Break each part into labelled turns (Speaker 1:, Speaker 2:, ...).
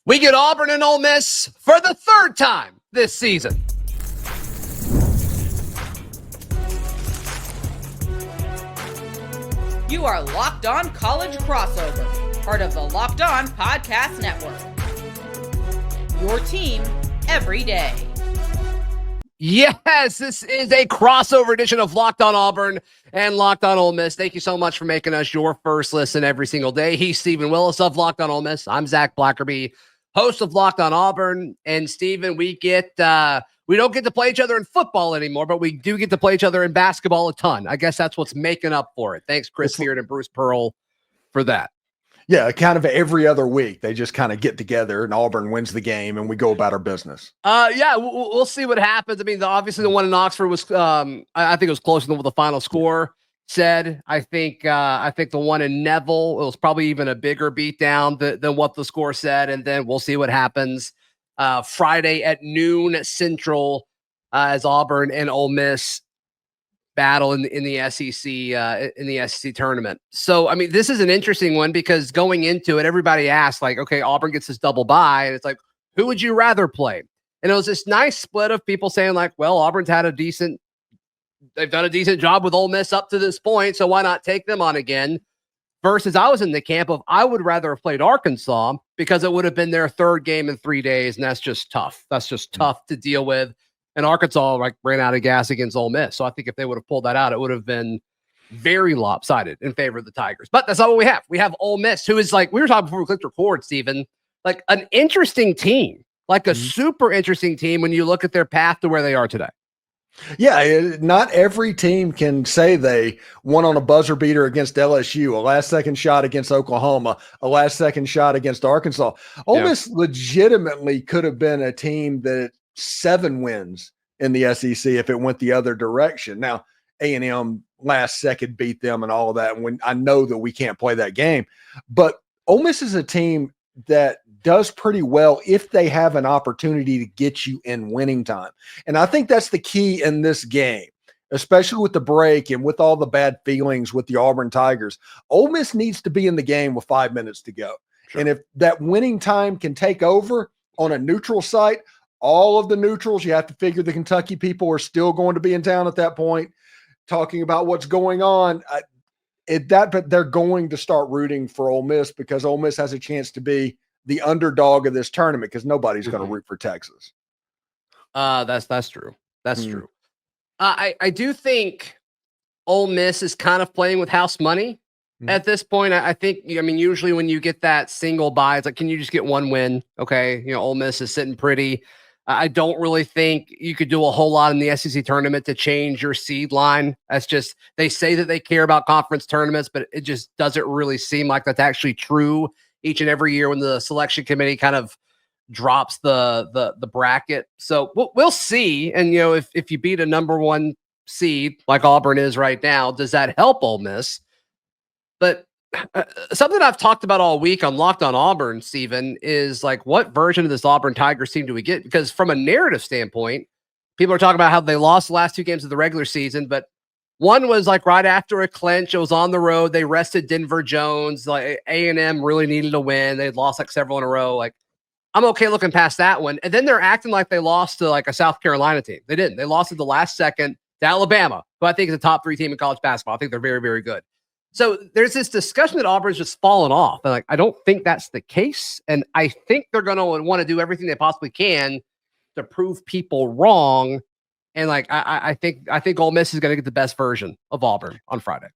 Speaker 1: We get Auburn and Ole Miss for the third time this season.
Speaker 2: You are Locked On College Crossover, part of the Locked On Podcast Network. Your team every day.
Speaker 1: Yes, this is a crossover edition of Locked On Auburn and Locked On Ole Miss. Thank you so much for making us your first listen every single day. He's Stephen Willis of Locked On Ole Miss. I'm Zach Blackerby, host of Locked On Auburn. And Stephen, we don't get to play each other in football anymore, but we do get to play each other in basketball a ton. I guess that's what's making up for it. Thanks, Chris Beard and Bruce Pearl, for that.
Speaker 3: Yeah, kind of every other week, they just kind of get together and Auburn wins the game and we go about our business.
Speaker 1: We'll see what happens. I mean, obviously the one in Oxford was, I think it was closer than what the final score said. I think the one in Neville, it was probably even a bigger beatdown than what the score said. And then we'll see what happens Friday at noon Central as Auburn and Ole Miss battle in the SEC tournament. So, I mean, this is an interesting one because going into it, everybody asked like, okay, Auburn gets this double bye. And it's like, who would you rather play? And it was this nice split of people saying like, well, Auburn's they've done a decent job with Ole Miss up to this point. So why not take them on again? Versus I was in the camp of, I would rather have played Arkansas because it would have been their third game in 3 days. And that's just tough. That's just tough to deal with. And Arkansas ran out of gas against Ole Miss. So I think if they would have pulled that out, it would have been very lopsided in favor of the Tigers. But that's not what we have. We have Ole Miss, who is like, we were talking before we clicked record, Stephen, like an interesting team, like a super interesting team when you look at their path to where they are today.
Speaker 3: Yeah, not every team can say they won on a buzzer beater against LSU, a last-second shot against Oklahoma, a last-second shot against Arkansas. Ole Miss legitimately could have been a team that 7 wins in the SEC if it went the other direction. Now, A&M last second beat them and all of that. And when I know that we can't play that game, but Ole Miss is a team that does pretty well if they have an opportunity to get you in winning time. And I think that's the key in this game, especially with the break and with all the bad feelings with the Auburn Tigers. Ole Miss needs to be in the game with 5 minutes to go. Sure. And if that winning time can take over on a neutral site, all of the neutrals, you have to figure the Kentucky people are still going to be in town at that point, talking about what's going on. But they're going to start rooting for Ole Miss because Ole Miss has a chance to be the underdog of this tournament because nobody's going to root for Texas.
Speaker 1: That's true. That's true. I do think Ole Miss is kind of playing with house money at this point. I think, usually when you get that single bye, it's like, can you just get one win? Okay. Ole Miss is sitting pretty. I don't really think you could do a whole lot in the SEC tournament to change your seed line. That's just, they say that they care about conference tournaments, but it just doesn't really seem like that's actually true each and every year when the selection committee kind of drops the bracket. So we'll see. And, if you beat a number 1 seed like Auburn is right now, does that help Ole Miss? But something I've talked about all week on Locked On Auburn, Stephen, is like, what version of this Auburn Tigers team do we get? Because from a narrative standpoint, people are talking about how they lost the last 2 games of the regular season, but one was like right after a clinch. It was on the road. They rested Denver Jones. Like A&M really needed to win. They'd lost like several in a row. Like, I'm okay looking past that one. And then they're acting like they lost to like a South Carolina team. They didn't. They lost at the last second to Alabama, who I think is a top 3 team in college basketball. I think they're very, very good. So there's this discussion that Auburn's just fallen off. And like, I don't think that's the case. And I think they're going to want to do everything they possibly can to prove people wrong. And like, I think Ole Miss is going to get the best version of Auburn on Friday.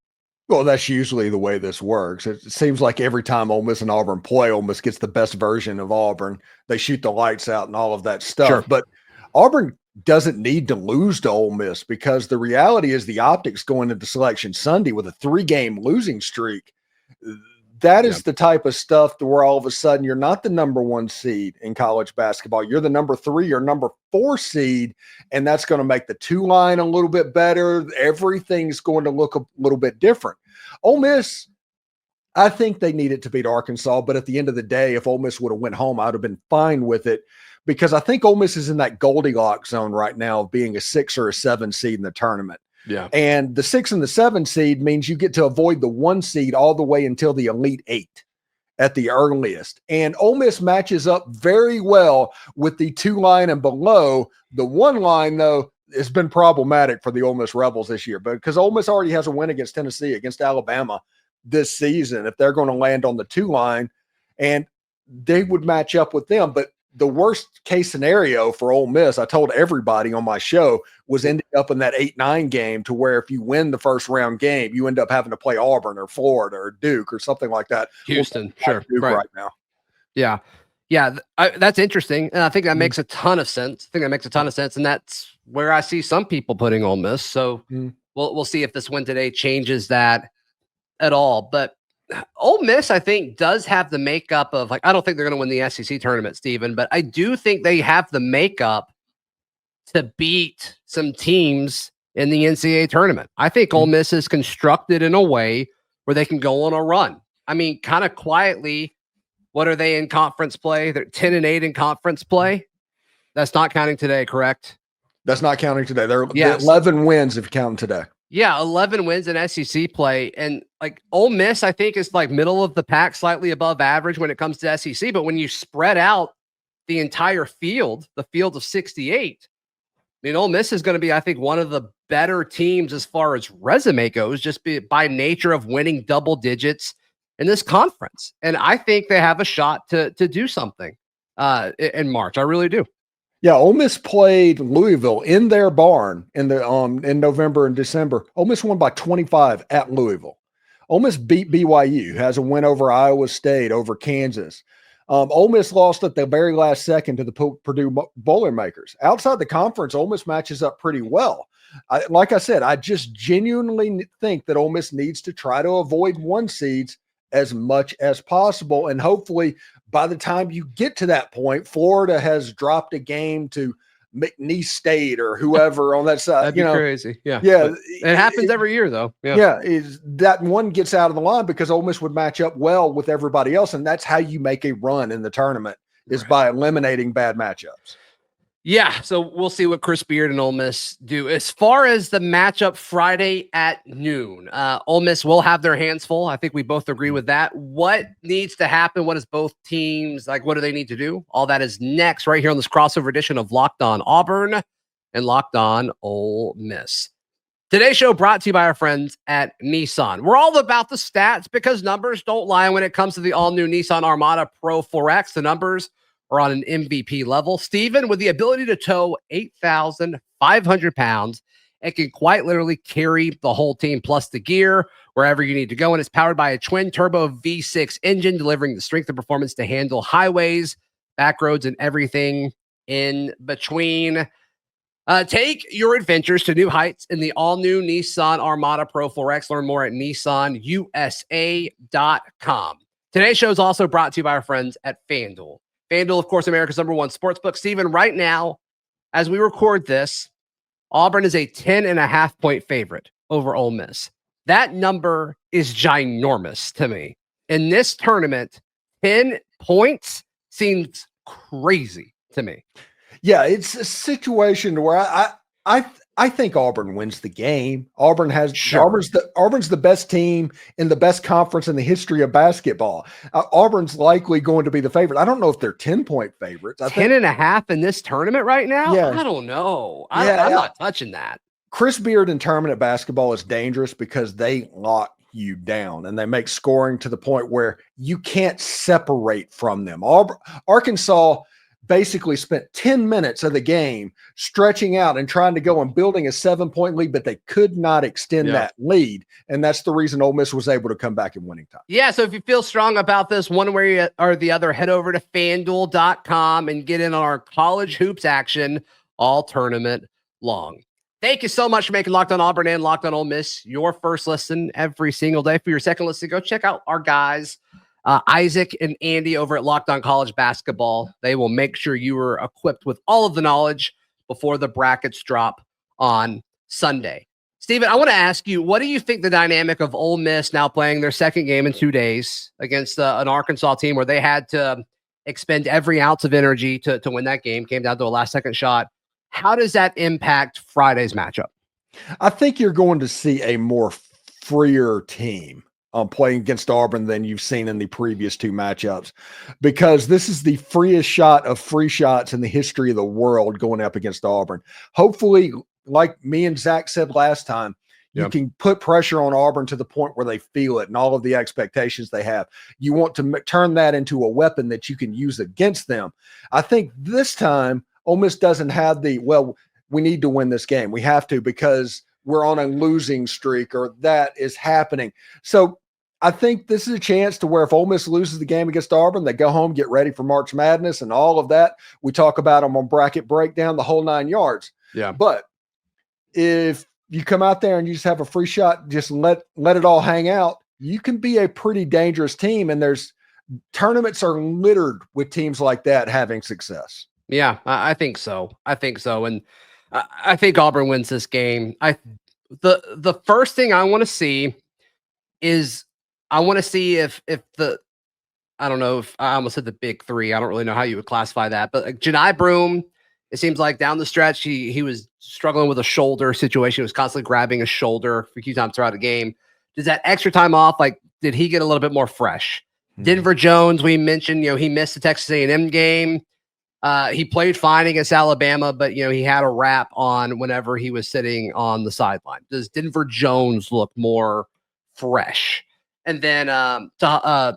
Speaker 3: Well, that's usually the way this works. It seems like every time Ole Miss and Auburn play, Ole Miss gets the best version of Auburn. They shoot the lights out and all of that stuff. Sure. But Auburn doesn't need to lose to Ole Miss because the reality is the optics going into Selection Sunday with a 3-game losing streak. That is the type of stuff to where all of a sudden you're not the number 1 seed in college basketball. You're the number 3 or number 4 seed, and that's going to make the 2 line a little bit better. Everything's going to look a little bit different. Ole Miss, I think they needed to beat Arkansas, but at the end of the day, if Ole Miss would have went home, I would have been fine with it because I think Ole Miss is in that Goldilocks zone right now of being a 6 or a 7 seed in the tournament.
Speaker 1: Yeah.
Speaker 3: And the 6 and the 7 seed means you get to avoid the 1 seed all the way until the Elite 8. at the earliest. And Ole Miss matches up very well with the 2 line and below. The 1 line, though, has been problematic for the Ole Miss Rebels this year, because Ole Miss already has a win against Tennessee, against Alabama this season. If they're going to land on the 2 line, and they would match up with them. But the worst case scenario for Ole Miss, I told everybody on my show, was ending up in that 8-9 game, to where if you win the first round game, you end up having to play Auburn or Florida or Duke or something like that.
Speaker 1: Houston, sure.
Speaker 3: Right now.
Speaker 1: Yeah. Yeah. That's interesting. And I think that makes a ton of sense. And that's where I see some people putting Ole Miss. So we'll see if this win today changes that at all. But Ole Miss, I think, does have the makeup of, like, I don't think they're going to win the SEC tournament, Steven, but I do think they have the makeup to beat some teams in the NCAA tournament. I think Ole Miss is constructed in a way where they can go on a run. I mean, kind of quietly, what are they in conference play? They're 10-8 in conference play. That's not counting today, correct?
Speaker 3: That's not counting today. They're 11 wins if you count them today.
Speaker 1: Yeah, 11 wins in SEC play. And like Ole Miss, I think, is like middle of the pack, slightly above average when it comes to SEC. But when you spread out the entire field, the field of 68, I mean, Ole Miss is going to be, I think, one of the better teams as far as resume goes, just by nature of winning double digits in this conference. And I think they have a shot to do something in March. I really do.
Speaker 3: Yeah, Ole Miss played Louisville in their barn in November and December. Ole Miss won by 25 at Louisville. Ole Miss beat BYU, has a win over Iowa State, over Kansas. Ole Miss lost at the very last second to the Purdue Boilermakers. Outside the conference, Ole Miss matches up pretty well. Like I said, I just genuinely think that Ole Miss needs to try to avoid 1 seeds as much as possible, and hopefully by the time you get to that point, Florida has dropped a game to McNeese State or whoever on that side.
Speaker 1: That'd be crazy. Yeah.
Speaker 3: Yeah.
Speaker 1: It happens every year, though.
Speaker 3: Yeah. That one gets out of the line, because Ole Miss would match up well with everybody else. And that's how you make a run in the tournament, is by eliminating bad matchups.
Speaker 1: Yeah, so we'll see what Chris Beard and Ole Miss do. As far as the matchup Friday at noon, Ole Miss will have their hands full. I think we both agree with that. What needs to happen? What is both teams, like, what do they need to do? All that is next right here on this crossover edition of Locked On Auburn and Locked On Ole Miss. Today's show brought to you by our friends at Nissan. We're all about the stats, because numbers don't lie when it comes to the all-new Nissan Armada Pro 4X. The numbers are on an MVP level. Steven, with the ability to tow 8,500 pounds, it can quite literally carry the whole team plus the gear wherever you need to go. And it's powered by a twin-turbo V6 engine, delivering the strength and performance to handle highways, back roads, and everything in between. Take your adventures to new heights in the all-new Nissan Armada Pro 4X. Learn more at nissanusa.com. Today's show is also brought to you by our friends at FanDuel. FanDuel, of course, America's #1 sportsbook. Steven, right now, as we record this, Auburn is a 10.5-point favorite over Ole Miss. That number is ginormous to me. In this tournament, 10 points seems crazy to me.
Speaker 3: Yeah, it's a situation where I think Auburn wins the game. Auburn's the best team in the best conference in the history of basketball. Auburn's likely going to be the favorite. I don't know if they're 10-point favorites.
Speaker 1: 10.5 in this tournament right now?
Speaker 3: Yeah.
Speaker 1: I don't know. I'm not touching that.
Speaker 3: Chris Beard in tournament basketball is dangerous because they lock you down and they make scoring to the point where you can't separate from them. Arkansas basically spent 10 minutes of the game stretching out and trying to go and building a 7-point lead, but they could not extend that lead. And that's the reason Ole Miss was able to come back in winning time.
Speaker 1: Yeah, so if you feel strong about this one way or the other, head over to FanDuel.com and get in on our college hoops action all tournament long. Thank you so much for making Locked On Auburn and Locked On Ole Miss your first listen every single day. For your second listen, go check out our guys, Isaac and Andy over at Locked On College Basketball. They will make sure you are equipped with all of the knowledge before the brackets drop on Sunday. Steven, I want to ask you, what do you think the dynamic of Ole Miss now playing their second game in 2 days against an Arkansas team where they had to expend every ounce of energy to win that game, came down to a last-second shot. How does that impact Friday's matchup?
Speaker 3: I think you're going to see a more freer team playing against Auburn than you've seen in the previous 2 matchups, because this is the freest shot of free shots in the history of the world going up against Auburn. Hopefully, like me and Zach said last time, you can put pressure on Auburn to the point where they feel it and all of the expectations they have. You want to turn that into a weapon that you can use against them. I think this time Ole Miss doesn't have we need to win this game. We have to, because we're on a losing streak, or that is happening. So I think this is a chance to where if Ole Miss loses the game against Auburn, they go home, get ready for March Madness and all of that. We talk about them on bracket breakdown, the whole 9 yards.
Speaker 1: Yeah.
Speaker 3: But if you come out there and you just have a free shot, just let it all hang out, you can be a pretty dangerous team. And tournaments are littered with teams like that having success.
Speaker 1: Yeah, I think so. And I think Auburn wins this game. The first thing I want to see is if I don't know if I almost said the big 3. I don't really know how you would classify that, but like Janai Broom, it seems like down the stretch he was struggling with a shoulder situation. He was constantly grabbing his shoulder a few times throughout the game. Does that extra time off, did he get a little bit more fresh? Denver Jones, we mentioned, he missed the Texas A&M game. He played fine against Alabama, but he had a wrap on whenever he was sitting on the sideline. Does Denver Jones look more fresh? And then not Tahad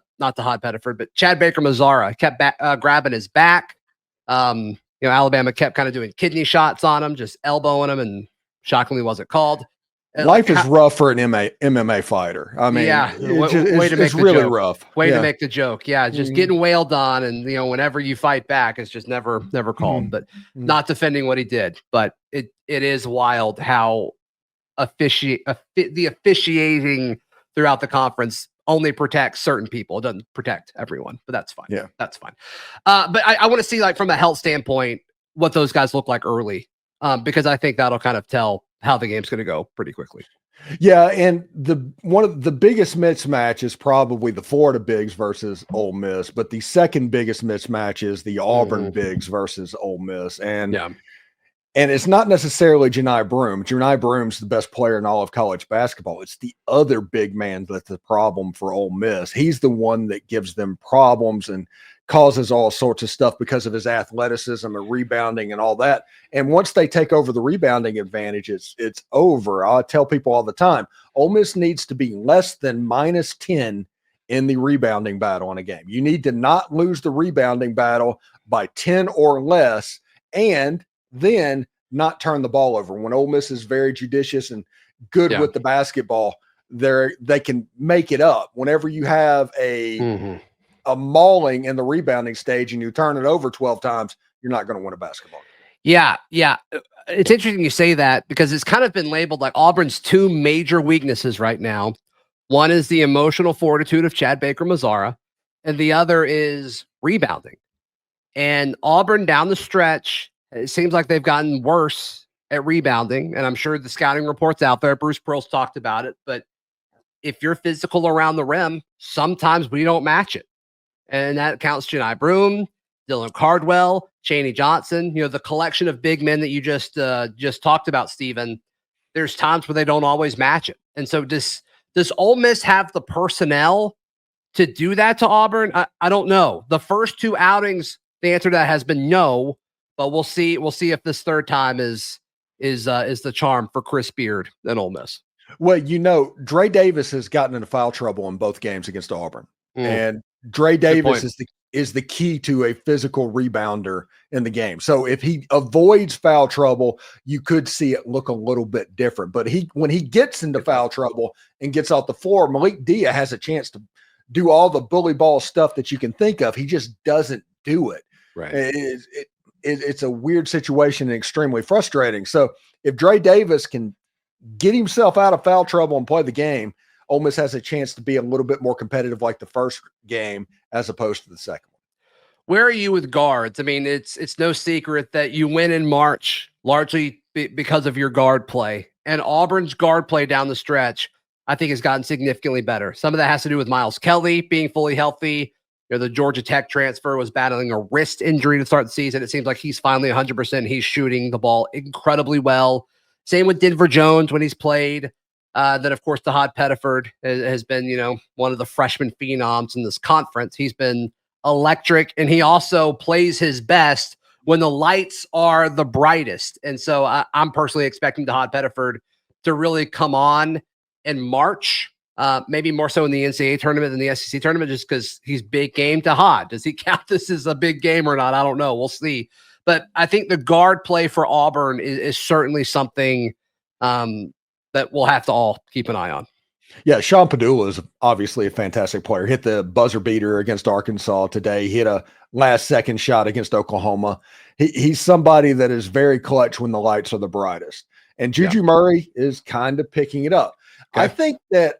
Speaker 1: Pettiford, but Chad Baker-Mazara kept grabbing his back. Alabama kept kind of doing kidney shots on him, just elbowing him, and shockingly wasn't called.
Speaker 3: Life is rough for an MMA fighter. I mean, it's really rough.
Speaker 1: Way to make the joke. Yeah, just getting wailed on, and whenever you fight back, it's just never called. But not defending what he did. But it is wild how the officiating throughout the conference only protects certain people. It doesn't protect everyone, but that's fine.
Speaker 3: Yeah,
Speaker 1: that's fine. But I want to see, from a health standpoint, what those guys look like early, because I think that'll kind of tell how the game's going to go pretty quickly.
Speaker 3: Yeah, and one of the biggest mismatch is probably the Florida Bigs versus Ole Miss, but the second biggest mismatch is the Auburn Bigs versus Ole Miss, and it's not necessarily Janai Broom. Janai Broom's the best player in all of college basketball. It's the other big man that's the problem for Ole Miss. He's the one that gives them problems and causes all sorts of stuff because of his athleticism and rebounding and all that. And once they take over the rebounding advantage, it's over. I tell people all the time, Ole Miss needs to be less than -10 in the rebounding battle in a game. You need to not lose the rebounding battle by 10 or less, and then not turn the ball over. When Ole Miss is very judicious and good with the basketball, they can make it up. Whenever you have a mauling in the rebounding stage and you turn it over 12 times, you're not going to win a basketball game.
Speaker 1: Yeah. It's interesting you say that, because it's kind of been labeled like Auburn's 2 major weaknesses right now. One is the emotional fortitude of Chad Baker-Mazara, and the other is rebounding. And Auburn down the stretch, it seems like they've gotten worse at rebounding, and I'm sure the scouting reports out there, Bruce Pearl's talked about it, but if you're physical around the rim, sometimes we don't match it. And that counts Janai Broom, Dylan Cardwell, Chaney Johnson, the collection of big men that you just talked about, Stephen. There's times where they don't always match it. And so does Ole Miss have the personnel to do that to Auburn? I don't know. The first 2 outings, the answer to that has been no, but we'll see. We'll see if this third time is the charm for Chris Beard and Ole Miss.
Speaker 3: Well, Dre Davis has gotten into foul trouble in both games against Auburn. And Dre Davis is the key to a physical rebounder in the game. So if he avoids foul trouble, you could see it look a little bit different. But when he gets into foul trouble and gets off the floor, Malik Dia has a chance to do all the bully ball stuff that you can think of. He just doesn't do it.
Speaker 1: Right.
Speaker 3: It's a weird situation and extremely frustrating. So if Dre Davis can get himself out of foul trouble and play the game, Ole Miss has a chance to be a little bit more competitive like the first game as opposed to the second one.
Speaker 1: Where are you with guards? I mean, it's no secret that you win in March largely because of your guard play. And Auburn's guard play down the stretch, I think, has gotten significantly better. Some of that has to do with Miles Kelly being fully healthy. The Georgia Tech transfer was battling a wrist injury to start the season. It seems like he's finally 100%. He's shooting the ball incredibly well. Same with Denver Jones when he's played. Then, of course, Todd Pettiford has been, one of the freshman phenoms in this conference. He's been electric, and he also plays his best when the lights are the brightest. And so I'm personally expecting Todd Pettiford to really come on in March, maybe more so in the NCAA tournament than the SEC tournament, just because he's big game to Todd. Does he count this as a big game or not? I don't know. We'll see. But I think the guard play for Auburn is certainly something that we'll have to all keep an eye on.
Speaker 3: Yeah, Sean Padua is obviously a fantastic player. Hit the buzzer beater against Arkansas today. Hit a last-second shot against Oklahoma. He's somebody that is very clutch when the lights are the brightest. And Juju Murray is kind of picking it up. Okay. I think that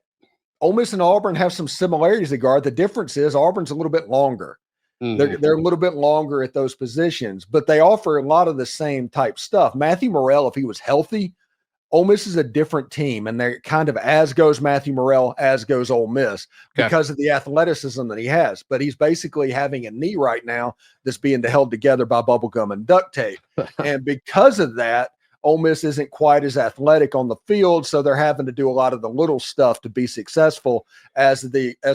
Speaker 3: Ole Miss and Auburn have some similarities at guard. The difference is Auburn's a little bit longer. Mm-hmm. They're a little bit longer at those positions, but they offer a lot of the same type stuff. Matthew Morrell, if he was healthy, Ole Miss is a different team, and they're kind of as goes Matthew Morrell, as goes Ole Miss because of the athleticism that he has. But he's basically having a knee right now that's being held together by bubble gum and duct tape. And because of that, Ole Miss isn't quite as athletic on the field, so they're having to do a lot of the little stuff to be successful as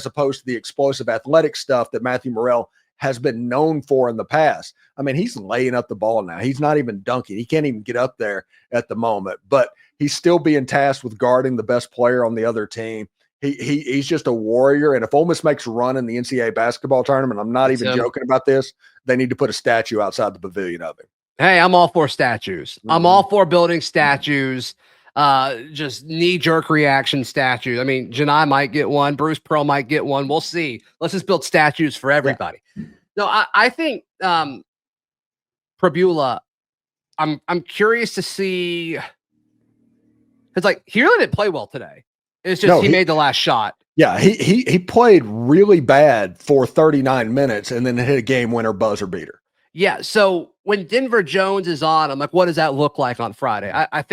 Speaker 3: opposed to the explosive athletic stuff that Matthew Morrell has been known for in the past. I mean, he's laying up the ball now. He's not even dunking. He can't even get up there at the moment, but he's still being tasked with guarding the best player on the other team. He's just a warrior. And if Ole Miss makes a run in the NCAA basketball tournament, I'm not even joking about this, they need to put a statue outside the pavilion of him.
Speaker 1: Hey, I'm all for statues. Mm-hmm. I'm all for building statues, just knee-jerk reaction statues. I mean, Janai might get one. Bruce Pearl might get one. We'll see. Let's just build statues for everybody. Yeah. No, I think Prabula, I'm curious to see. It's like he really didn't play well today. It's just he made the last shot.
Speaker 3: Yeah, he played really bad for 39 minutes and then hit a game winner buzzer beater.
Speaker 1: Yeah, so when Denver Jones is on, I'm like, what does that look like on Friday? I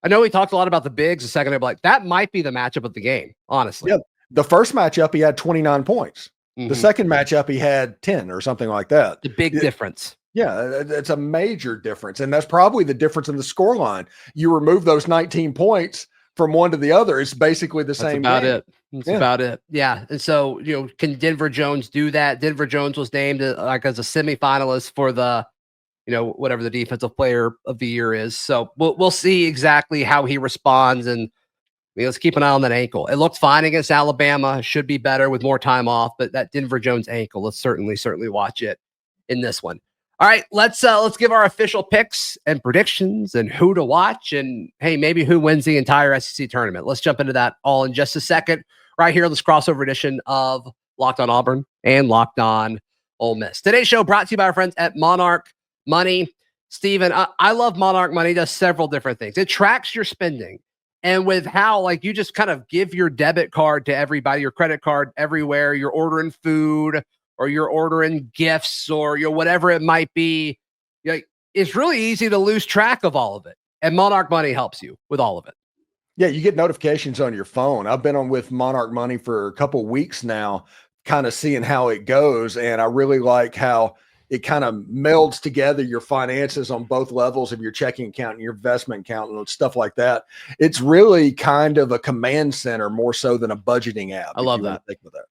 Speaker 1: know we talked a lot about the bigs a second ago, but like that might be the matchup of the game, honestly.
Speaker 3: Yeah, the first matchup, he had 29 points. Mm-hmm. The second matchup, he had 10 or something like that.
Speaker 1: The big difference.
Speaker 3: Yeah, it's a major difference. And that's probably the difference in the scoreline. You remove those 19 points from one to the other, it's basically the same.
Speaker 1: That's about it. Yeah. And so, can Denver Jones do that? Denver Jones was named as a semifinalist for the, whatever the defensive player of the year is. So we'll see exactly how he responds. And let's keep an eye on that ankle. It looked fine against Alabama. Should be better with more time off, but that Denver Jones ankle, let's certainly watch it in this one. All right, let's give our official picks and predictions and who to watch and, hey, maybe who wins the entire SEC tournament. Let's jump into that all in just a second right here on this crossover edition of Locked on Auburn and Locked on Ole Miss. Today's show brought to you by our friends at Monarch Money. Steven, I love Monarch Money. It does several different things. It tracks your spending. And with how, you just kind of give your debit card to everybody, your credit card everywhere, you're ordering food, or you're ordering gifts or whatever it might be, it's really easy to lose track of all of it. And Monarch Money helps you with all of it.
Speaker 3: Yeah, you get notifications on your phone. I've been on with Monarch Money for a couple weeks now, kind of seeing how it goes. And I really like how it kind of melds together your finances on both levels of your checking account and your investment account and stuff like that. It's really kind of a command center more so than a budgeting app.
Speaker 1: I love that.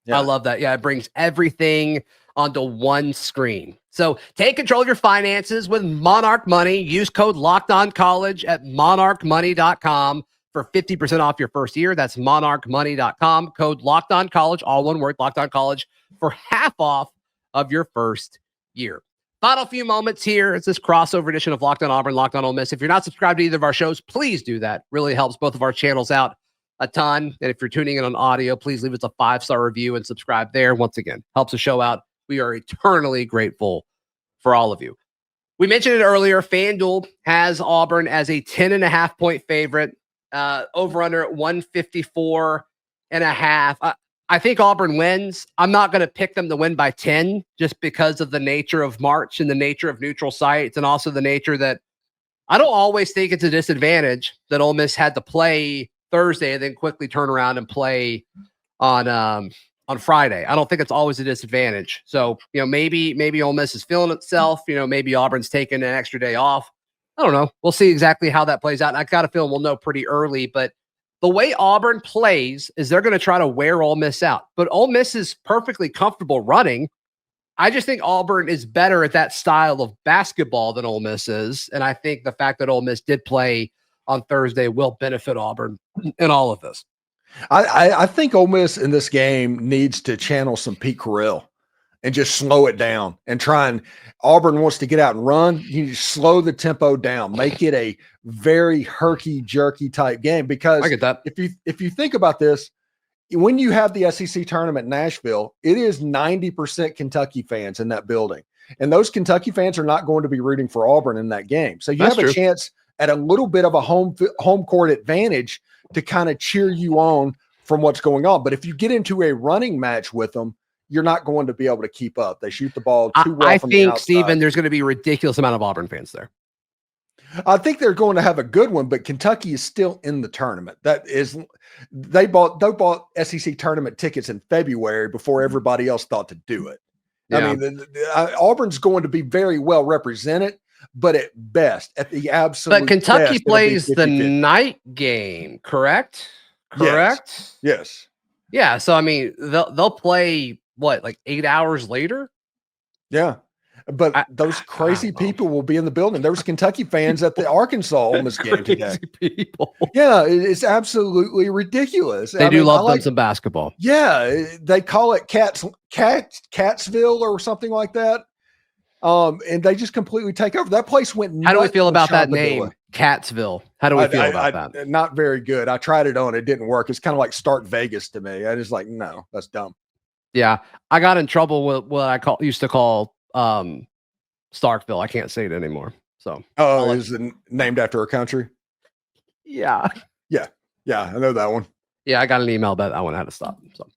Speaker 1: Yeah. I love that. Yeah, it brings everything onto one screen. So take control of your finances with Monarch Money. Use code LOCKEDONCollege at monarchmoney.com for 50% off your first year. That's monarchmoney.com. Code LOCKEDONCollege, all one word, LOCKEDONCollege, for half off of your first year. Final few moments here. It's this crossover edition of Locked on Auburn, Locked on Ole Miss. If you're not subscribed to either of our shows, please do that. Really helps both of our channels out a ton. And if you're tuning in on audio, please leave us a 5-star review and subscribe there. Once again, helps the show out. We are eternally grateful for all of you. We mentioned it earlier. FanDuel has Auburn as a 10.5 point favorite, over under at 154.5. I think Auburn wins. I'm not going to pick them to win by 10 just because of the nature of March and the nature of neutral sites, and also the nature that I don't always think it's a disadvantage that Ole Miss had to play Thursday and then quickly turn around and play on Friday. I don't think it's always a disadvantage. So, maybe Ole Miss is feeling itself. Maybe Auburn's taking an extra day off. I don't know. We'll see exactly how that plays out. And I got a feeling we'll know pretty early, but the way Auburn plays is they're going to try to wear Ole Miss out. But Ole Miss is perfectly comfortable running. I just think Auburn is better at that style of basketball than Ole Miss is. And I think the fact that Ole Miss did play on Thursday will benefit Auburn in all of this.
Speaker 3: I think Ole Miss in this game needs to channel some Pete Carroll and just slow it down and try and Auburn wants to get out and run. You just slow the tempo down, make it a very herky jerky type game. Because
Speaker 1: I get that.
Speaker 3: If you think about this, when you have the SEC tournament in Nashville, it is 90% Kentucky fans in that building. And those Kentucky fans are not going to be rooting for Auburn in that game. So you have a chance at a little bit of a home court advantage to kind of cheer you on from what's going on. But if you get into a running match with them, you're not going to be able to keep up. They shoot the ball too well. I think,
Speaker 1: Stephen, there's going to be a ridiculous amount of Auburn fans there.
Speaker 3: I think they're going to have a good one, but Kentucky is still in the tournament. They bought SEC tournament tickets in February before everybody else thought to do it. Yeah. I mean, Auburn's going to be very well represented, but at best, at the absolute
Speaker 1: But Kentucky
Speaker 3: best,
Speaker 1: plays the night game, correct? Correct?
Speaker 3: Yes.
Speaker 1: Yeah. So, I mean, they'll play, what, like 8 hours later?
Speaker 3: Yeah. But those crazy people will be in the building. There was Kentucky fans at the Arkansas Ole Miss game today.
Speaker 1: People.
Speaker 3: Yeah, it's absolutely ridiculous.
Speaker 1: They do love them some basketball.
Speaker 3: Yeah, they call it Catsville or something like that. And they just completely take over. That place went nuts.
Speaker 1: How do we feel about that name, Catsville? How do we feel about that?
Speaker 3: Not very good. I tried it on. It didn't work. It's kind of like Start Vegas to me. I just like, no, that's dumb.
Speaker 1: Yeah, I got in trouble with what I used to call Starkville. I can't say it anymore. So
Speaker 3: is it named after a country?
Speaker 1: Yeah,
Speaker 3: I know that one.
Speaker 1: Yeah, I got an email about that one. I had to stop. So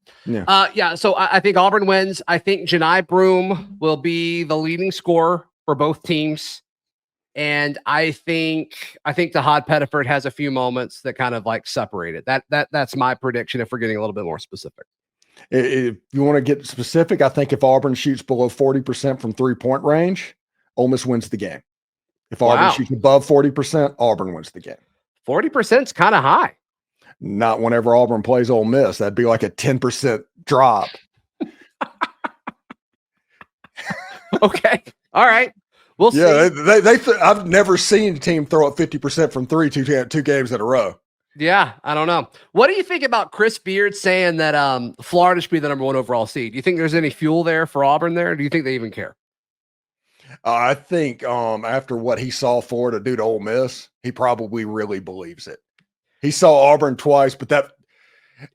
Speaker 1: so I think Auburn wins. I think Janai Broom will be the leading scorer for both teams, and I think Tahad Pettiford has a few moments that kind of like separate it. That's my prediction. If we're getting a little bit more specific.
Speaker 3: If you want to get specific, I think if Auburn shoots below 40% from 3-point range, Ole Miss wins the game. If Auburn shoots above 40%, Auburn wins the game.
Speaker 1: 40% is kind of high.
Speaker 3: Not whenever Auburn plays Ole Miss. That'd be like a 10% drop.
Speaker 1: Okay. All right. We'll see.
Speaker 3: I've never seen a team throw up 50% from three two games in a row.
Speaker 1: Yeah, I don't know. What do you think about Chris Beard saying that Florida should be the number 1 overall seed? Do you think there's any fuel there for Auburn there? Do you think they even care?
Speaker 3: I think after what he saw Florida do to Ole Miss, he probably really believes it. He saw Auburn twice, but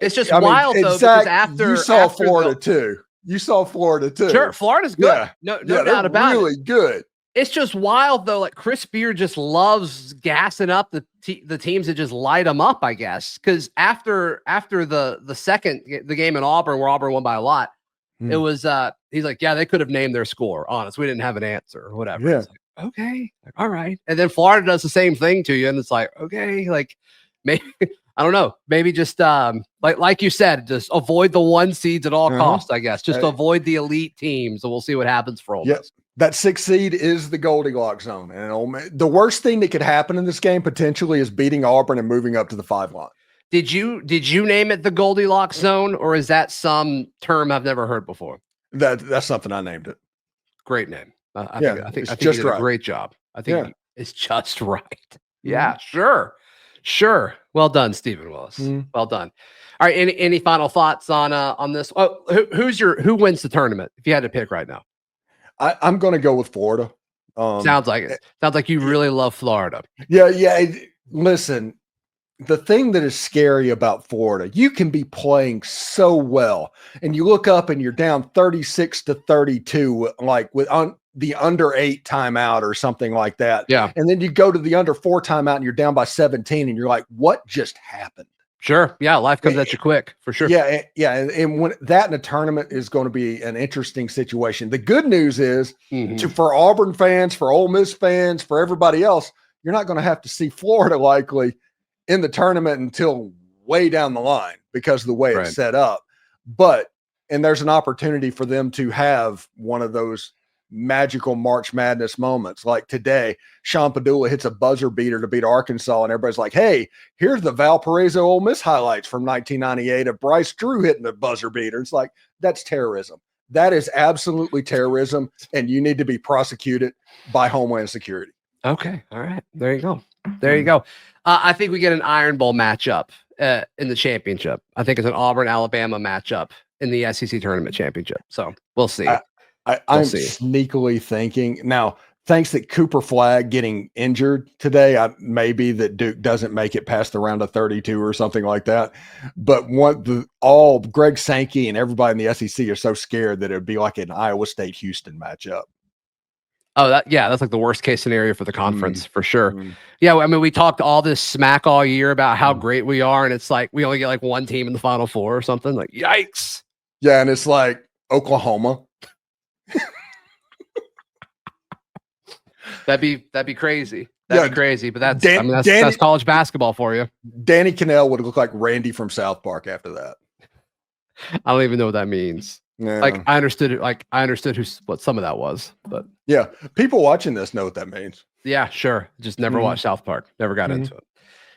Speaker 1: it's just wild though, because after
Speaker 3: you saw Florida too. You saw Florida too.
Speaker 1: Sure, Florida's good. Yeah. No doubt about it.
Speaker 3: Really good.
Speaker 1: It's just wild though. Like Chris Beard just loves gassing up the teams that just light them up, I guess. Because after the game in Auburn, where Auburn won by a lot, it was he's like, yeah, they could have named their score. Honest, we didn't have an answer or whatever.
Speaker 3: Yeah.
Speaker 1: It's like, okay, all right. And then Florida does the same thing to you, and it's like, okay, like maybe I don't know, maybe just like you said, just avoid the 1 seeds at all costs. I guess just avoid the elite teams, and we'll see what happens for Ole Miss.
Speaker 3: Yes. That 6 seed is the Goldilocks zone. And the worst thing that could happen in this game potentially is beating Auburn and moving up to the 5 line.
Speaker 1: Did you name it the Goldilocks zone, or is that some term I've never heard before?
Speaker 3: That's something I named it.
Speaker 1: Great name. I think
Speaker 3: just
Speaker 1: you did
Speaker 3: right.
Speaker 1: a great job. I think it's just right. Yeah, sure. Well done, Stephen Willis. Well done. All right. Any final thoughts on this? Oh, who wins the tournament if you had to pick right now?
Speaker 3: I'm going to go with Florida.
Speaker 1: Sounds like it. Sounds like you really love Florida.
Speaker 3: Yeah. Listen, the thing that is scary about Florida, you can be playing so well, and you look up and you're down 36-32, like with the under 8 timeout or something like that.
Speaker 1: Yeah.
Speaker 3: And then you go to the under 4 timeout and you're down by 17, and you're like, what just happened?
Speaker 1: Sure. Yeah. Life comes at you quick, for sure.
Speaker 3: Yeah. And when that in a tournament is going to be an interesting situation. The good news is for Auburn fans, for Ole Miss fans, for everybody else, you're not going to have to see Florida likely in the tournament until way down the line because of the way it's set up. And there's an opportunity for them to have one of those magical March Madness moments. Like today, Sean Padua hits a buzzer beater to beat Arkansas, and everybody's like, hey, here's the Valparaiso Ole Miss highlights from 1998 of Bryce Drew hitting the buzzer beater. It's like, that's terrorism. That is absolutely terrorism, and you need to be prosecuted by Homeland Security.
Speaker 1: Okay. All right. There you go. There you go. I think we get an Iron Bowl matchup in the championship. I think it's an Auburn-Alabama matchup in the SEC tournament championship. So we'll see.
Speaker 3: I'm sneakily thinking now, thanks that Cooper Flagg getting injured today, maybe that Duke doesn't make it past the round of 32 or something like that. But all Greg Sankey and everybody in the SEC are so scared that it'd be like an Iowa State-Houston matchup.
Speaker 1: Oh, that's like the worst case scenario for the conference for sure. Yeah, I mean, we talked all this smack all year about how great we are, and it's like we only get like one team in the Final Four or something. Like, yikes!
Speaker 3: Yeah, and it's like Oklahoma.
Speaker 1: That'd be crazy. That'd be crazy. But that's that's college basketball for you.
Speaker 3: Danny Cannell would look like Randy from South Park after that.
Speaker 1: I don't even know what that means.
Speaker 3: Yeah.
Speaker 1: Like I understood it. Like I understood what some of that was, but
Speaker 3: yeah, people watching this know what that means.
Speaker 1: Yeah, sure. Just never watched South Park. Never got into it.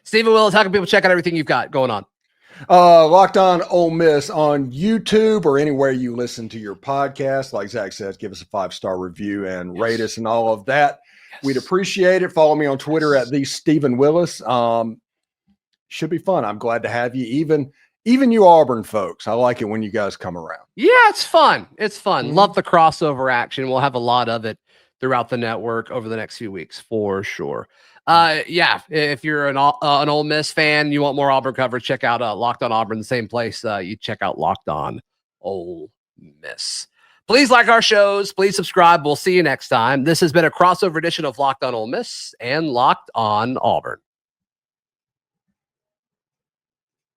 Speaker 1: Stephen Willis, how can people check out everything you've got going on?
Speaker 3: Locked On Ole Miss on YouTube or anywhere you listen to your podcast. Like Zach says, give us a 5-star review and rate us and all of that. Yes. We'd appreciate it. Follow me on Twitter at the Stephen Willis. Should be fun. I'm glad to have you. Even you Auburn folks, I like it when you guys come around.
Speaker 1: Yeah, it's fun. It's fun. Love the crossover action. We'll have a lot of it throughout the network over the next few weeks for sure. Yeah, if you're an Ole Miss fan, you want more Auburn coverage, check out Locked On Auburn, the same place you check out Locked On Ole Miss. Please like our shows. Please subscribe. We'll see you next time. This has been a crossover edition of Locked On Ole Miss and Locked On Auburn.